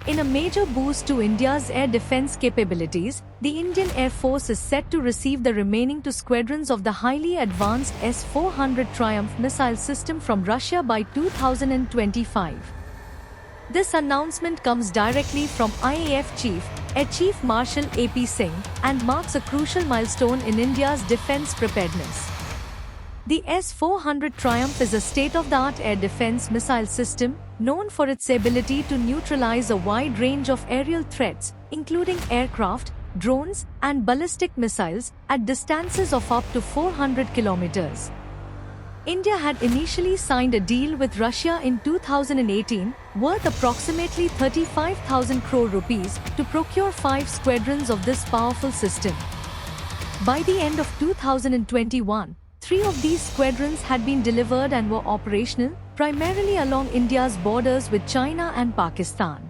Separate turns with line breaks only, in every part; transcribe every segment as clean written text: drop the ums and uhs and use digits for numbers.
In a major boost to India's air defense capabilities, the Indian Air Force is set to receive the remaining two squadrons of the highly advanced S-400 Triumph missile system from Russia by 2025. This announcement comes directly from IAF Chief, Air Chief Marshal AP Singh, and marks a crucial milestone in India's defense preparedness. The S-400 Triumph is a state-of-the-art air defense missile system, known for its ability to neutralize a wide range of aerial threats, including aircraft, drones, and ballistic missiles, at distances of up to 400 kilometers. India had initially signed a deal with Russia in 2018, worth approximately 35,000 crore rupees, to procure 5 squadrons of this powerful system. By the end of 2021, 3 of these squadrons had been delivered and were operational, primarily along India's borders with China and Pakistan.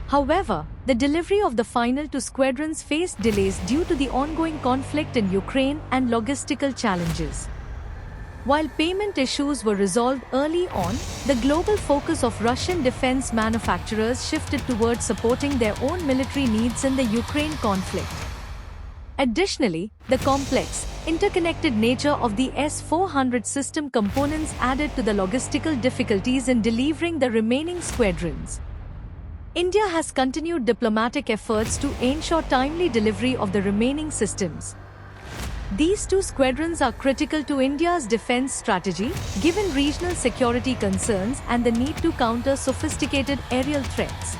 However, the delivery of the final 2 squadrons faced delays due to the ongoing conflict in Ukraine and logistical challenges. While payment issues were resolved early on, the global focus of Russian defense manufacturers shifted towards supporting their own military needs in the Ukraine conflict. Additionally, the complex, interconnected nature of the S-400 system components added to the logistical difficulties in delivering the remaining squadrons. India has continued diplomatic efforts to ensure timely delivery of the remaining systems. These 2 squadrons are critical to India's defense strategy, given regional security concerns and the need to counter sophisticated aerial threats.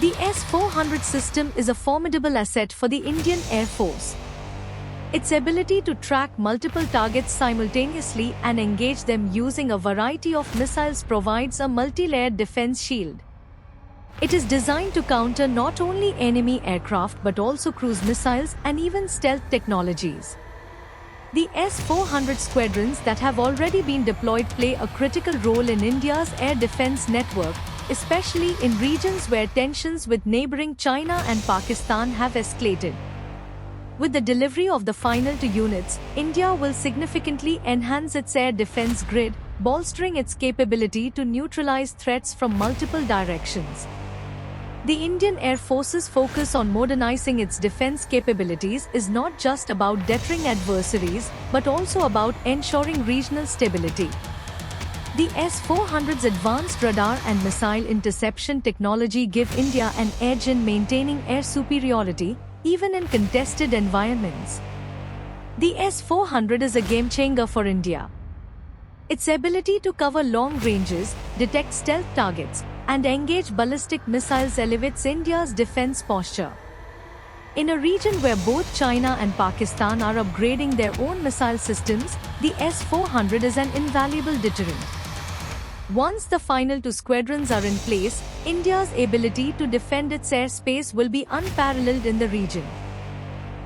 The S-400 system is a formidable asset for the Indian Air Force. Its ability to track multiple targets simultaneously and engage them using a variety of missiles provides a multi-layered defense shield. It is designed to counter not only enemy aircraft but also cruise missiles and even stealth technologies. The S-400 squadrons that have already been deployed play a critical role in India's air defense network, especially in regions where tensions with neighboring China and Pakistan have escalated. With the delivery of the final 2 units, India will significantly enhance its air defense grid, bolstering its capability to neutralize threats from multiple directions. The Indian Air Force's focus on modernizing its defense capabilities is not just about deterring adversaries, but also about ensuring regional stability. The S-400's advanced radar and missile interception technology give India an edge in maintaining air superiority, even in contested environments. The S-400 is a game-changer for India. Its ability to cover long ranges, detect stealth targets, and engage ballistic missiles elevates India's defense posture. In a region where both China and Pakistan are upgrading their own missile systems, the S-400 is an invaluable deterrent. Once the final 2 squadrons are in place, India's ability to defend its airspace will be unparalleled in the region.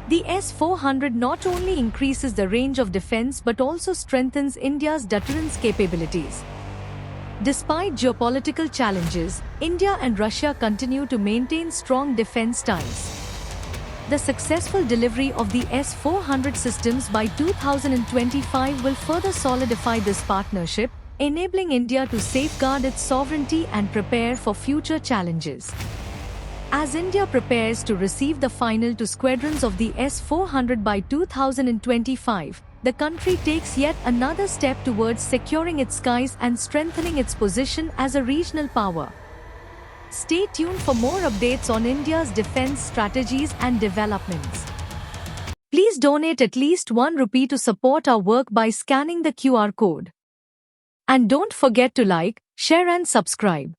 The S-400 not only increases the range of defense but also strengthens India's deterrence capabilities. Despite geopolitical challenges, India and Russia continue to maintain strong defense ties. The successful delivery of the S-400 systems by 2025 will further solidify this partnership, enabling India to safeguard its sovereignty and prepare for future challenges. As India prepares to receive the final 2 squadrons of the S-400 by 2025, the country takes yet another step towards securing its skies and strengthening its position as a regional power. Stay tuned for more updates on India's defense strategies and developments. Please donate at least 1 rupee to support our work by scanning the QR code. And don't forget to like, share and subscribe.